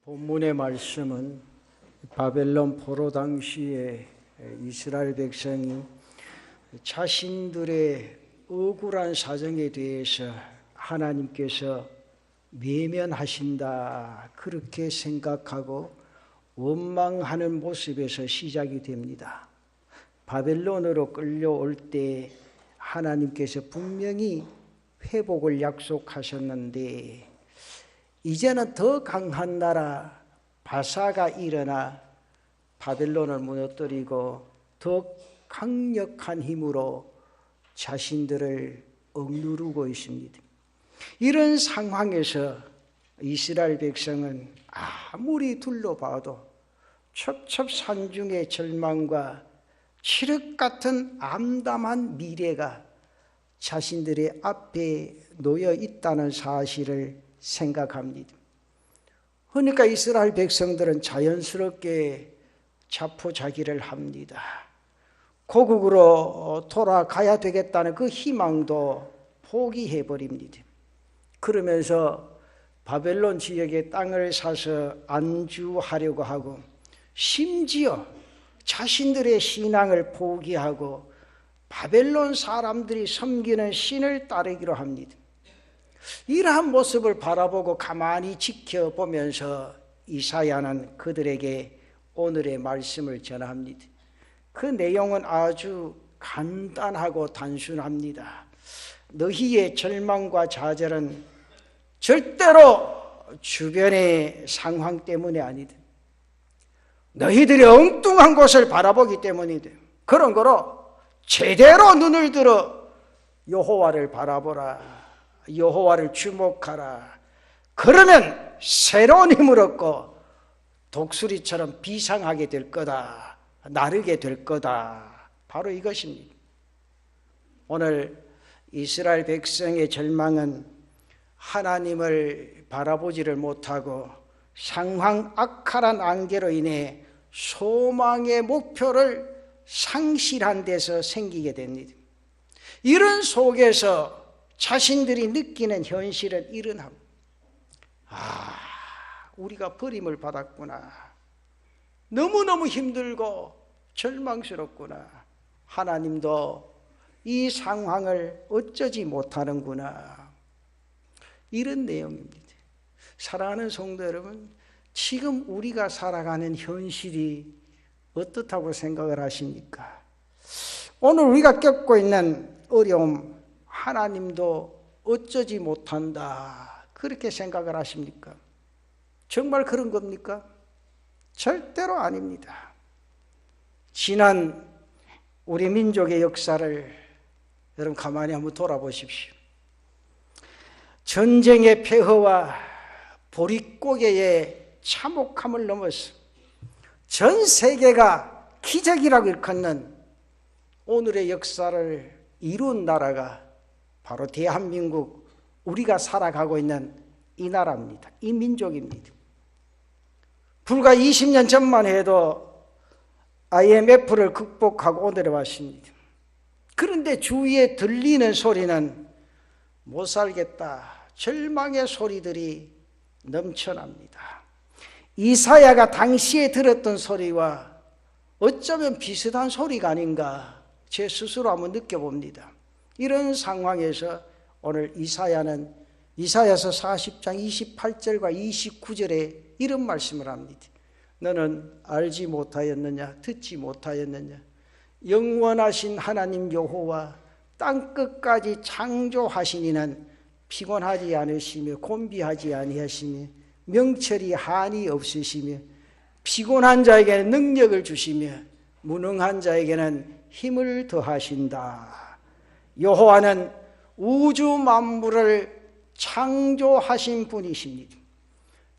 본문의 말씀은 바벨론 포로 당시에 이스라엘 백성이 자신들의 억울한 사정에 대해서 하나님께서 외면하신다 그렇게 생각하고 원망하는 모습에서 시작이 됩니다. 바벨론으로 끌려올 때 하나님께서 분명히 회복을 약속하셨는데 이제는 더 강한 나라 바사가 일어나 바벨론을 무너뜨리고 더 강력한 힘으로 자신들을 억누르고 있습니다. 이런 상황에서 이스라엘 백성은 아무리 둘러봐도 첩첩산중의 절망과 칠흑 같은 암담한 미래가 자신들의 앞에 놓여 있다는 사실을 생각합니다. 그러니까 이스라엘 백성들은 자연스럽게 자포자기를 합니다. 고국으로 돌아가야 되겠다는 그 희망도 포기해버립니다. 그러면서 바벨론 지역의 땅을 사서 안주하려고 하고 심지어 자신들의 신앙을 포기하고 바벨론 사람들이 섬기는 신을 따르기로 합니다. 이러한 모습을 바라보고 가만히 지켜보면서 이사야는 그들에게 오늘의 말씀을 전합니다. 그 내용은 아주 간단하고 단순합니다. 너희의 절망과 좌절은 절대로 주변의 상황 때문이 아니다. 너희들이 엉뚱한 곳을 바라보기 때문이다. 그런 거로 제대로 눈을 들어 여호와를 바라보라. 여호와를 주목하라. 그러면 새로운 힘을 얻고 독수리처럼 비상하게 될 거다. 나르게 될 거다. 바로 이것입니다. 오늘 이스라엘 백성의 절망은 하나님을 바라보지를 못하고 상황 악화란 안개로 인해 소망의 목표를 상실한 데서 생기게 됩니다. 이런 속에서 자신들이 느끼는 현실은 이러합니다. 우리가 버림을 받았구나. 너무너무 힘들고 절망스럽구나. 하나님도 이 상황을 어쩌지 못하는구나. 이런 내용입니다. 사랑하는 성도 여러분, 지금 우리가 살아가는 현실이 어떻다고 생각을 하십니까? 오늘 우리가 겪고 있는 어려움, 하나님도 어쩌지 못한다 그렇게 생각을 하십니까? 정말 그런 겁니까? 절대로 아닙니다. 지난 우리 민족의 역사를 여러분 가만히 한번 돌아보십시오. 전쟁의 폐허와 보릿고개의 참혹함을 넘어서 전 세계가 기적이라고 일컫는 오늘의 역사를 이룬 나라가 바로 대한민국, 우리가 살아가고 있는 이 나라입니다. 이 민족입니다. 불과 20년 전만 해도 IMF를 극복하고 오늘에 왔습니다. 그런데 주위에 들리는 소리는 못 살겠다, 절망의 소리들이 넘쳐납니다. 이사야가 당시에 들었던 소리와 어쩌면 비슷한 소리가 아닌가 제 스스로 한번 느껴봅니다. 이런 상황에서 오늘 이사야는 이사야서 40장 28절과 29절에 이런 말씀을 합니다. 너는 알지 못하였느냐, 듣지 못하였느냐. 영원하신 하나님 여호와 땅끝까지 창조하신 이는 피곤하지 않으시며 곤비하지 아니하시며 명철이 한이 없으시며 피곤한 자에게는 능력을 주시며 무능한 자에게는 힘을 더하신다. 여호와는 우주 만물을 창조하신 분이십니다.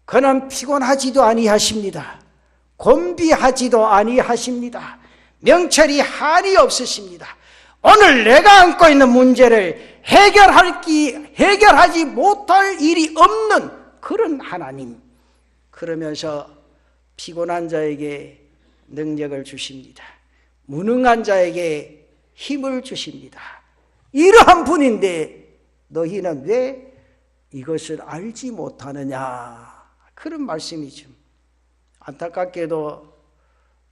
그는 피곤하지도 아니하십니다. 곤비하지도 아니하십니다. 명철이 한이 없으십니다. 오늘 내가 안고 있는 문제를 해결하지 못할 일이 없는 그런 하나님. 그러면서 피곤한 자에게 능력을 주십니다. 무능한 자에게 힘을 주십니다. 이러한 분인데 너희는 왜 이것을 알지 못하느냐 그런 말씀이죠. 안타깝게도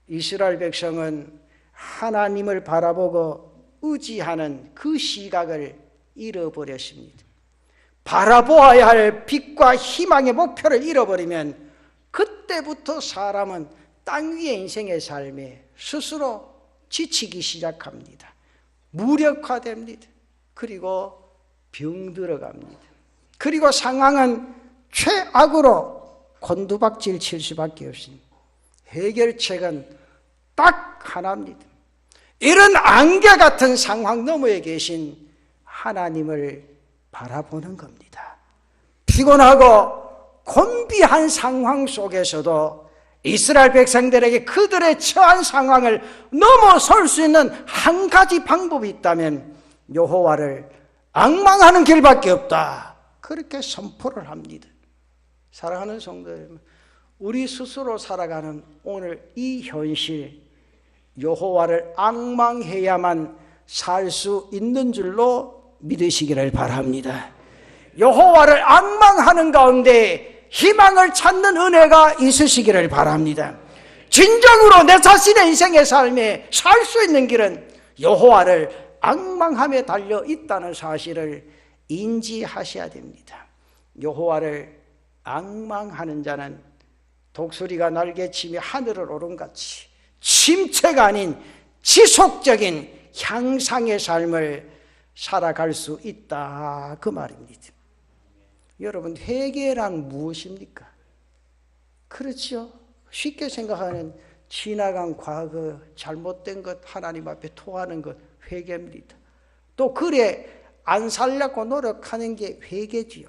이스라엘 백성은 하나님을 바라보고 의지하는 그 시각을 잃어버렸습니다. 바라보아야 할 빛과 희망의 목표를 잃어버리면 그때부터 사람은 땅 위의 인생의 삶에 스스로 지치기 시작합니다. 무력화됩니다. 그리고 병들어갑니다. 그리고 상황은 최악으로 곤두박질 칠 수밖에 없습니다. 해결책은 딱 하나입니다. 이런 안개 같은 상황 너머에 계신 하나님을 바라보는 겁니다. 피곤하고 곤비한 상황 속에서도 이스라엘 백성들에게 그들의 처한 상황을 넘어설 수 있는 한 가지 방법이 있다면 여호와를 앙망하는 길밖에 없다. 그렇게 선포를 합니다. 사랑하는 성도 여러분, 우리 스스로 살아가는 오늘 이 현실, 여호와를 앙망해야만 살 수 있는 줄로 믿으시기를 바랍니다. 여호와를 앙망하는 가운데 희망을 찾는 은혜가 있으시기를 바랍니다. 진정으로 내 자신의 인생의 삶에 살 수 있는 길은 여호와를 앙망함에 달려 있다는 사실을 인지하셔야 됩니다. 여호와를 앙망하는 자는 독수리가 날개치며 하늘을 오름같이 침체가 아닌 지속적인 향상의 삶을 살아갈 수 있다, 그 말입니다. 여러분, 회개란 무엇입니까? 그렇죠? 쉽게 생각하는 지나간 과거, 잘못된 것 하나님 앞에 토하는 것 회개입니다. 또 그래 안 살려고 노력하는 게 회개지요.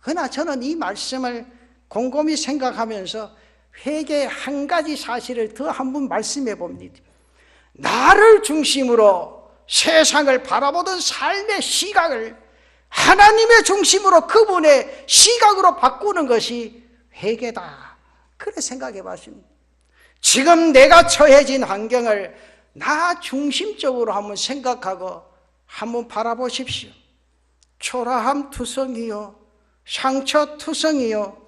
그러나 저는 이 말씀을 곰곰이 생각하면서 회개의 한 가지 사실을 더 한 번 말씀해 봅니다. 나를 중심으로 세상을 바라보던 삶의 시각을 하나님의 중심으로 그분의 시각으로 바꾸는 것이 회개다. 그래 생각해 봤습니다. 지금 내가 처해진 환경을 나 중심적으로 한번 생각하고 한번 바라보십시오. 초라함 투성이요, 상처 투성이요,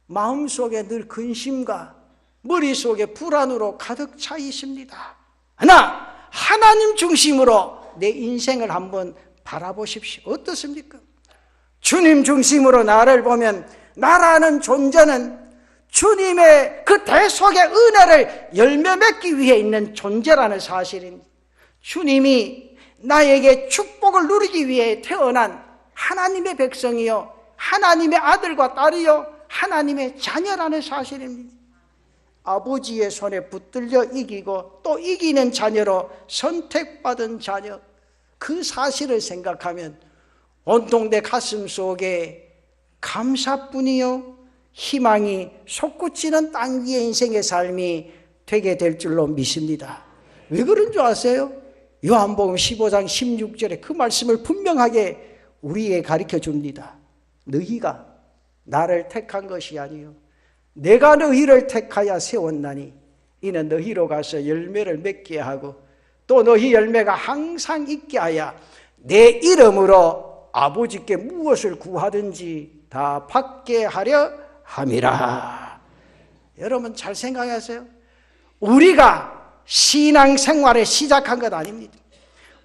마음속에 늘 근심과 머릿속에 불안으로 가득 차 있습니다. 그러나 하나님 중심으로 내 인생을 한번 바라보십시오. 어떻습니까? 주님 중심으로 나를 보면 나라는 존재는 주님의 그 대속의 은혜를 열매 맺기 위해 있는 존재라는 사실입니다. 주님이 나에게 축복을 누리기 위해 태어난 하나님의 백성이요, 하나님의 아들과 딸이요, 하나님의 자녀라는 사실입니다. 아버지의 손에 붙들려 이기고 또 이기는 자녀로 선택받은 자녀, 그 사실을 생각하면 온통 내 가슴 속에 감사뿐이요, 희망이 솟구치는 땅 위의 인생의 삶이 되게 될 줄로 믿습니다. 왜 그런 줄 아세요? 요한복음 15장 16절에 그 말씀을 분명하게 우리에게 가르쳐 줍니다. 너희가 나를 택한 것이 아니요 내가 너희를 택하여 세웠나니 이는 너희로 가서 열매를 맺게 하고 또 너희 열매가 항상 있게 하여 내 이름으로 아버지께 무엇을 구하든지 다 받게 하려 함이라. 여러분 잘 생각하세요. 우리가 신앙생활을 시작한 것 아닙니다.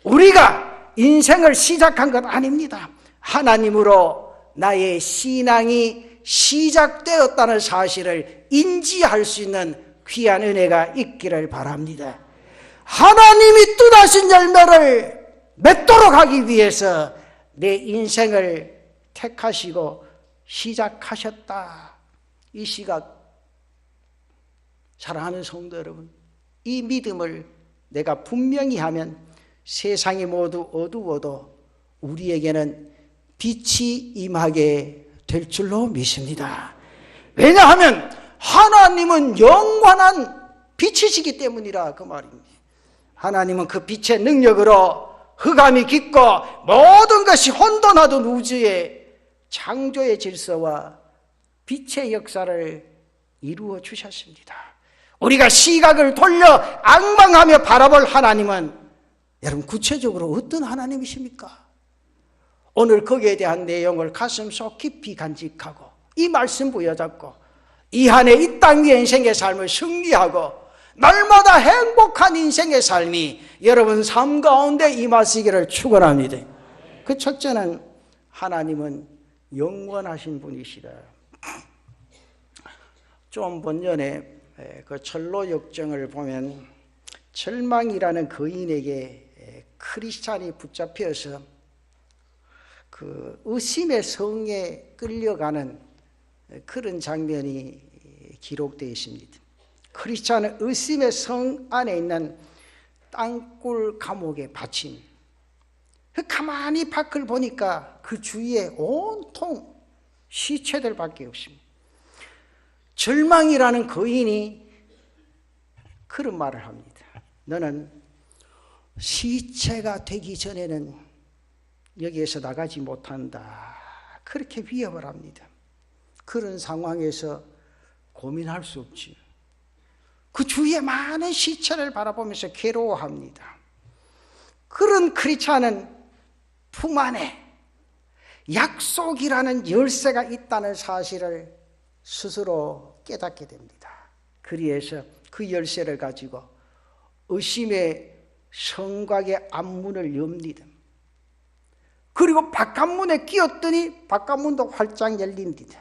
우리가 인생을 시작한 것 아닙니다. 하나님으로 나의 신앙이 시작되었다는 사실을 인지할 수 있는 귀한 은혜가 있기를 바랍니다. 하나님이 뜻하신 열매를 맺도록 하기 위해서 내 인생을 택하시고 시작하셨다. 이 시각, 사랑하는 성도 여러분, 이 믿음을 내가 분명히 하면 세상이 모두 어두워도 우리에게는 빛이 임하게 될 줄로 믿습니다. 왜냐하면 하나님은 영원한 빛이시기 때문이라, 그 말입니다. 하나님은 그 빛의 능력으로 흑암이 깊고 모든 것이 혼돈하던 우주의 창조의 질서와 빛의 역사를 이루어 주셨습니다. 우리가 시각을 돌려 앙망하며 바라볼 하나님은 여러분 구체적으로 어떤 하나님이십니까? 오늘 거기에 대한 내용을 가슴속 깊이 간직하고 이 말씀 부여잡고 이 한 해 이 땅 위의 인생의 삶을 승리하고 날마다 행복한 인생의 삶이 여러분 삶 가운데 임하시기를 축원합니다. 그 첫째는 하나님은 영원하신 분이시다. 좀 번전에 그 철로 역정을 보면 절망이라는 거인에게 크리스찬이 붙잡혀서 그 의심의 성에 끌려가는 그런 장면이 기록되어 있습니다. 크리스찬은 의심의 성 안에 있는 땅굴 감옥에 갇힌, 가만히 밖을 보니까 그 주위에 온통 시체들밖에 없습니다. 절망이라는 거인이 그런 말을 합니다. 너는 시체가 되기 전에는 여기에서 나가지 못한다. 그렇게 위협을 합니다. 그런 상황에서 고민할 수 없지. 그 주위에 많은 시체를 바라보면서 괴로워합니다. 그런 크리스찬은 품 안에 약속이라는 열쇠가 있다는 사실을 스스로 깨닫게 됩니다. 그리해서 그 열쇠를 가지고 의심의 성곽의 앞문을 엽니다. 그리고 바깥문에 끼었더니 바깥문도 활짝 열립니다.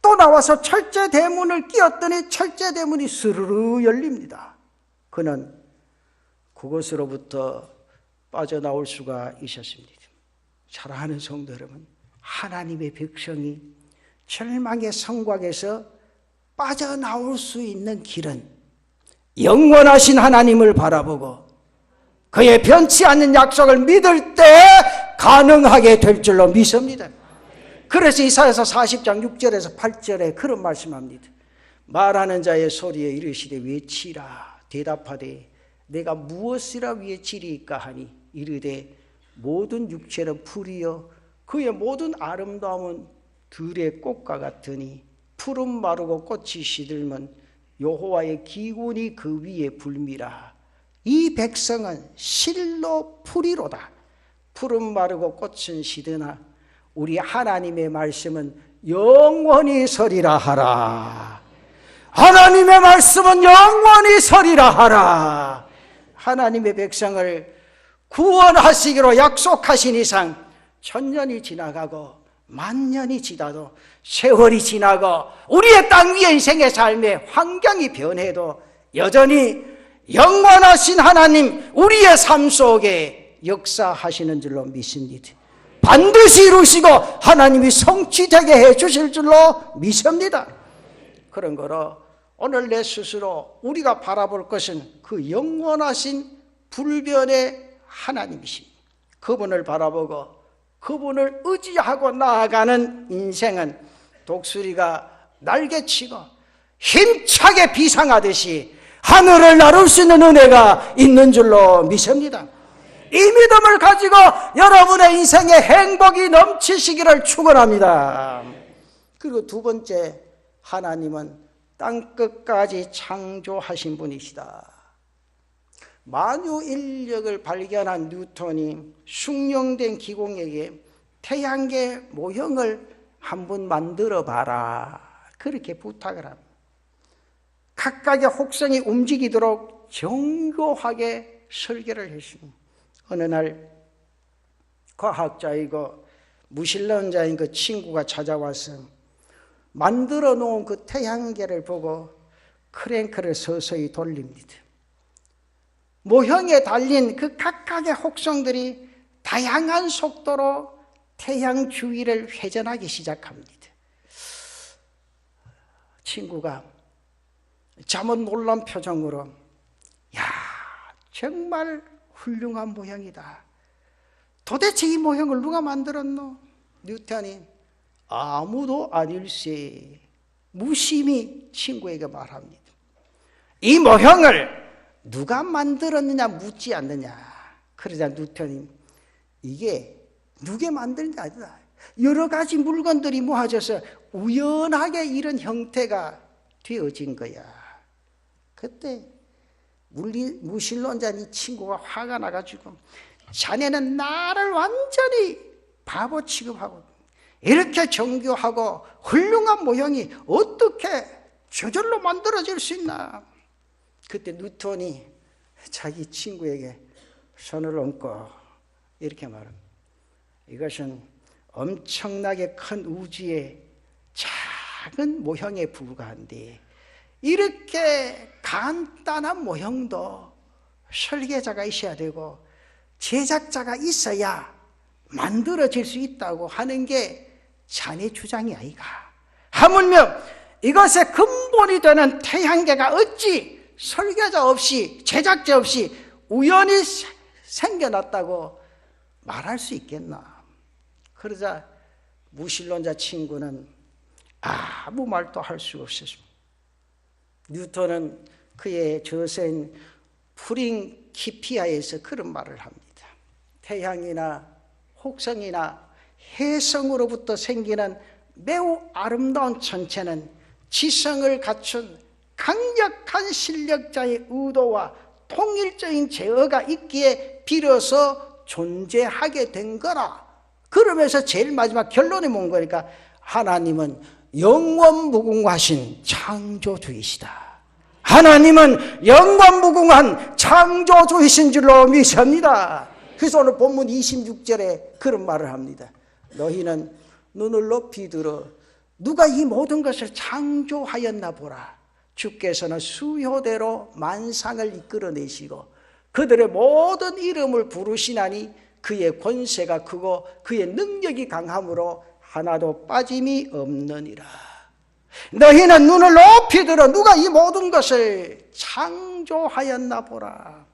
또 나와서 철제 대문을 끼었더니 철제 대문이 스르르 열립니다. 그는 그것으로부터 빠져나올 수가 있었습니다. 사랑하는 성도 여러분, 하나님의 백성이 절망의 성곽에서 빠져나올 수 있는 길은 영원하신 하나님을 바라보고 그의 변치 않는 약속을 믿을 때 가능하게 될 줄로 믿습니다. 그래서 이사야서 40장 6절에서 8절에 그런 말씀합니다. 말하는 자의 소리에 이르시되 외치라. 대답하되 내가 무엇이라 외치리까 하니 이르되 모든 육체는 풀이요 그의 모든 아름다움은 들의 꽃과 같으니 푸른 마르고 꽃이 시들면 여호와의 기운이 그 위에 불미라. 이 백성은 실로 풀이로다. 푸른 마르고 꽃은 시드나 우리 하나님의 말씀은 영원히 서리라 하라. 하나님의 말씀은 영원히 서리라 하라. 하나님의 백성을 구원하시기로 약속하신 이상 천년이 지나가고 만년이 지나도 세월이 지나고 우리의 땅 위의 인생의 삶의 환경이 변해도 여전히 영원하신 하나님 우리의 삶 속에 역사하시는 줄로 믿습니다. 반드시 이루시고 하나님이 성취되게 해주실 줄로 믿습니다. 그런 거로 오늘 내 스스로 우리가 바라볼 것은 그 영원하신 불변의 하나님이십니다. 그분을 바라보고 그분을 의지하고 나아가는 인생은 독수리가 날개치고 힘차게 비상하듯이 하늘을 나를 수 있는 은혜가 있는 줄로 믿습니다. 이 믿음을 가지고 여러분의 인생에 행복이 넘치시기를 축원합니다. 그리고 두 번째, 하나님은 땅끝까지 창조하신 분이시다. 만유 인력을 발견한 뉴턴이 숙련된 기공에게 태양계 모형을 한번 만들어 봐라 그렇게 부탁을 합니다. 각각의 혹성이 움직이도록 정교하게 설계를 했습니다. 어느 날 과학자이고 무신론자인 그 친구가 찾아와서 만들어 놓은 그 태양계를 보고 크랭크를 서서히 돌립니다. 모형에 달린 그 각각의 혹성들이 다양한 속도로 태양 주위를 회전하기 시작합니다. 친구가 잠은 놀란 표정으로 야, 정말 훌륭한 모형이다. 도대체 이 모형을 누가 만들었노? 뉴턴이 아무도 아닐세. 무심히 친구에게 말합니다. 이 모형을 누가 만들었느냐 묻지 않느냐. 그러자 뉴턴이 이게 누가 만든 게 아니다. 여러 가지 물건들이 모아져서 우연하게 이런 형태가 되어진 거야. 그때 무신론자인 친구가 화가 나가지고 자네는 나를 완전히 바보 취급하고 이렇게 정교하고 훌륭한 모형이 어떻게 저절로 만들어질 수 있나? 그때 뉴턴이 자기 친구에게 손을 얹고 이렇게 말합니다. 이것은 엄청나게 큰 우주의 작은 모형에 불과한데 이렇게 간단한 모형도 설계자가 있어야 되고 제작자가 있어야 만들어질 수 있다고 하는 게 자네 주장이 아이가. 하물며 이것의 근본이 되는 태양계가 어찌 설계자 없이 제작자 없이 우연히 생겨났다고 말할 수 있겠나? 그러자 무신론자 친구는 아무 말도 할 수 없었습니다. 뉴턴은 그의 저서인 프린키피아에서 그런 말을 합니다. 태양이나 혹성이나 해성으로부터 생기는 매우 아름다운 천체는 지성을 갖춘 강력한 실력자의 의도와 통일적인 제어가 있기에 비로소 존재하게 된 거라. 그러면서 제일 마지막 결론이 뭔 거니까 하나님은 영원무궁하신 창조주이시다. 하나님은 영원무궁한 창조주이신 줄로 믿습니다. 그래서 오늘 본문 26절에 그런 말을 합니다. 너희는 눈을 높이 들어 누가 이 모든 것을 창조하였나 보라. 주께서는 수효대로 만상을 이끌어내시고 그들의 모든 이름을 부르시나니 그의 권세가 크고 그의 능력이 강함으로 하나도 빠짐이 없느니라. 너희는 눈을 높이 들어 누가 이 모든 것을 창조하였나 보라.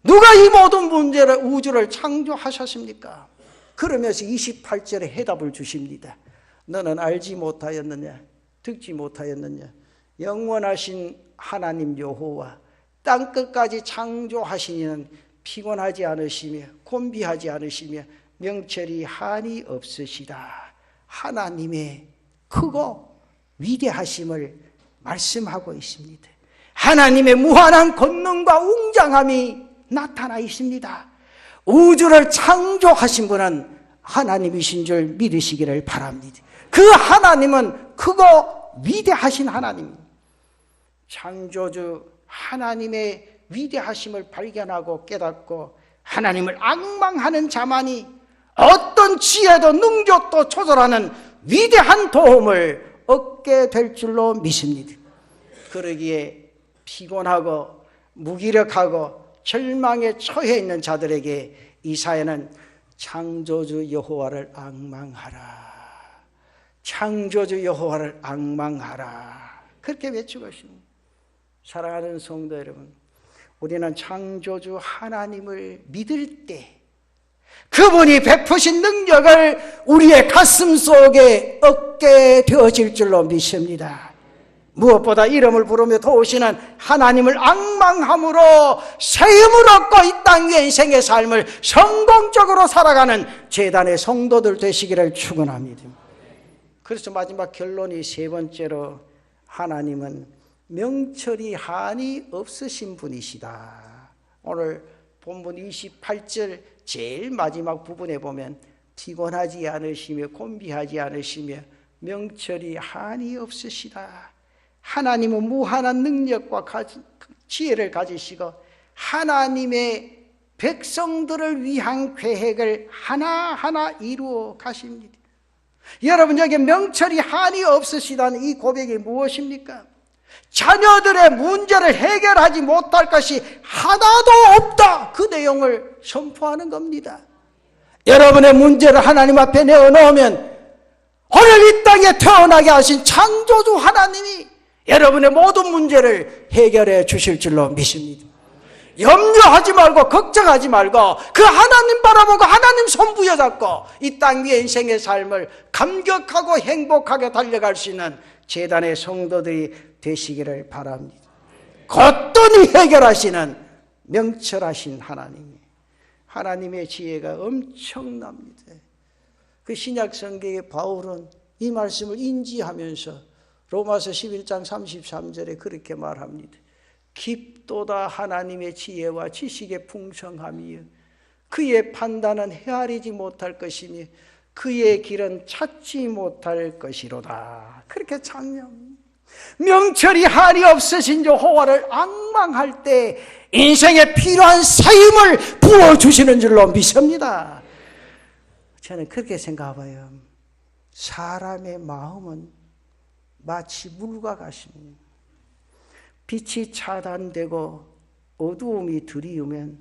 누가 이 모든 문제를 우주를 창조하셨습니까? 그러면서 28절에 해답을 주십니다. 너는 알지 못하였느냐? 듣지 못하였느냐? 영원하신 하나님 여호와 땅끝까지 창조하신 이는 피곤하지 않으시며 곤비하지 않으시며 명철이 한이 없으시다. 하나님의 크고 위대하심을 말씀하고 있습니다. 하나님의 무한한 권능과 웅장함이 나타나 있습니다. 우주를 창조하신 분은 하나님이신 줄 믿으시기를 바랍니다. 그 하나님은 크고 위대하신 하나님. 창조주 하나님의 위대하심을 발견하고 깨닫고 하나님을 앙망하는 자만이 어떤 지혜도 능력도 조절하는 위대한 도움을 얻게 될 줄로 믿습니다. 그러기에 피곤하고 무기력하고 절망에 처해 있는 자들에게 이사야는 창조주 여호와를 앙망하라. 창조주 여호와를 앙망하라. 그렇게 외치고 있습니다. 사랑하는 성도 여러분, 우리는 창조주 하나님을 믿을 때 그분이 베푸신 능력을 우리의 가슴 속에 얻게 되어질 줄로 믿습니다. 무엇보다 이름을 부르며 도우시는 하나님을 앙망함으로 새 힘을 얻고 이 땅 위의 인생의 삶을 성공적으로 살아가는 제단의 성도들 되시기를 축원합니다. 그래서 마지막 결론이 세 번째로 하나님은 명철이 한이 없으신 분이시다. 오늘 본문 28절 제일 마지막 부분에 보면 피곤하지 않으시며 곤비하지 않으시며 명철이 한이 없으시다. 하나님은 무한한 능력과 지혜를 가지시고 하나님의 백성들을 위한 계획을 하나하나 이루어 가십니다. 여러분, 여기 명철이 한이 없으시다는 이 고백이 무엇입니까? 자녀들의 문제를 해결하지 못할 것이 하나도 없다, 그 내용을 선포하는 겁니다. 여러분의 문제를 하나님 앞에 내어놓으면 오늘 이 땅에 태어나게 하신 창조주 하나님이 여러분의 모든 문제를 해결해 주실 줄로 믿습니다. 염려하지 말고 걱정하지 말고 그 하나님 바라보고 하나님 손 부여잡고 이 땅 위의 인생의 삶을 감격하고 행복하게 달려갈 수 있는 제단의 성도들이 되시기를 바랍니다. 거뜬히 해결하시는 명철하신 하나님, 하나님의 지혜가 엄청납니다. 그 신약 성경의 바울은 이 말씀을 인지하면서 로마서 11장 33절에 그렇게 말합니다. 깊도다 하나님의 지혜와 지식의 풍성함이요 그의 판단은 헤아리지 못할 것이며 그의 길은 찾지 못할 것이로다. 그렇게 찬양. 명철이 한이 없으신 여호와를 앙망할 때 인생에 필요한 사임을 부어주시는 줄로 믿습니다. 저는 그렇게 생각해요. 사람의 마음은 마치 물과 같습니다. 빛이 차단되고 어두움이 들이우면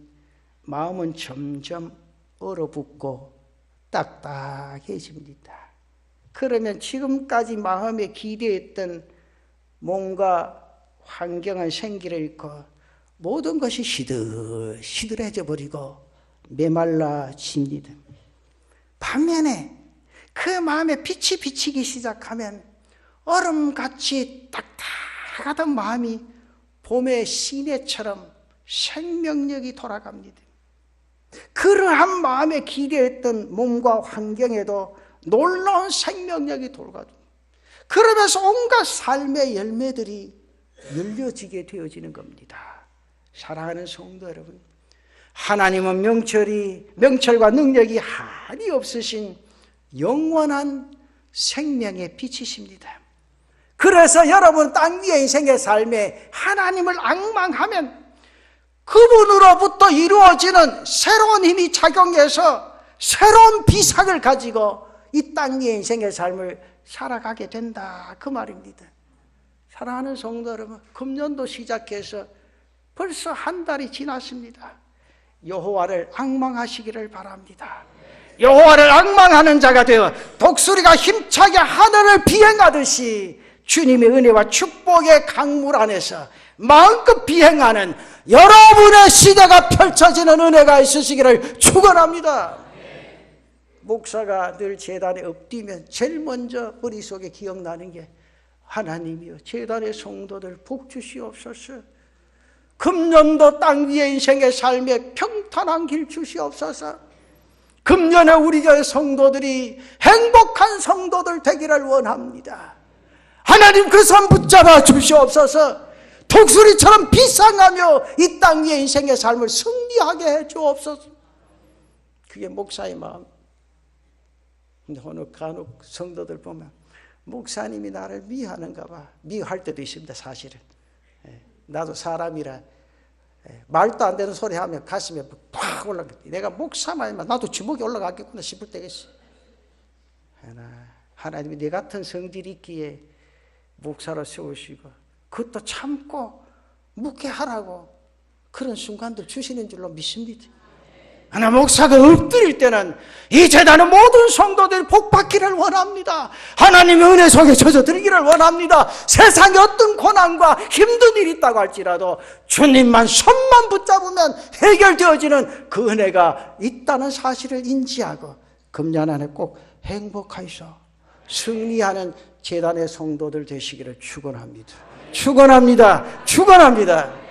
마음은 점점 얼어붙고 딱딱해집니다. 그러면 지금까지 마음에 기대했던 몸과 환경은 생기를 잃고 모든 것이 시들시들해져 버리고 메말라집니다. 반면에 그 마음에 빛이 비치기 시작하면 얼음같이 딱딱하던 마음이 봄의 시내처럼 생명력이 돌아갑니다. 그러한 마음에 기대했던 몸과 환경에도 놀라운 생명력이 돌아가죠. 그러면서 온갖 삶의 열매들이 열려지게 되어지는 겁니다. 사랑하는 성도 여러분, 하나님은 명철과 능력이 한이 없으신 영원한 생명의 빛이십니다. 그래서 여러분 땅 위의 인생의 삶에 하나님을 앙망하면 그분으로부터 이루어지는 새로운 힘이 작용해서 새로운 비상을 가지고 이 땅 위의 인생의 삶을 살아가게 된다, 그 말입니다. 사랑하는 성도 여러분, 금년도 시작해서 벌써 한 달이 지났습니다. 여호와를 앙망하시기를 바랍니다. 여호와를 앙망하는 자가 되어 독수리가 힘차게 하늘을 비행하듯이 주님의 은혜와 축복의 강물 안에서 마음껏 비행하는 여러분의 시대가 펼쳐지는 은혜가 있으시기를 축원합니다. 목사가 늘 제단에 엎드리면 제일 먼저 머릿속에 기억나는 게 하나님이여 제단의 성도들 복 주시옵소서. 금년도 땅 위의 인생의 삶에 평탄한 길 주시옵소서. 금년에 우리 교회 성도들이 행복한 성도들 되기를 원합니다. 하나님 그 손 붙잡아 주시옵소서. 독수리처럼 비상하며 이 땅 위의 인생의 삶을 승리하게 해 주옵소서. 그게 목사의 마음. 근데 오늘 간혹 성도들 보면 목사님이 나를 미워하는가 봐. 미워할 때도 있습니다, 사실은. 나도 사람이라 말도 안 되는 소리 하면 가슴에 팍 올라가겠다. 내가 목사만 나도 주먹이 올라가겠구나 싶을 때가 있어. 하나님이 내 같은 성질이 있기에 목사로 세우시고 그것도 참고 묵게 하라고 그런 순간들 주시는 줄로 믿습니다. 하나 목사가 엎드릴 때는 이 재단의 모든 성도들이 복받기를 원합니다. 하나님의 은혜 속에 젖어들기를 원합니다. 세상에 어떤 고난과 힘든 일이 있다고 할지라도 주님만 손만 붙잡으면 해결되어지는 그 은혜가 있다는 사실을 인지하고 금년 안에 꼭 행복하이소 승리하는 재단의 성도들 되시기를 축원합니다. 축원합니다. 축원합니다.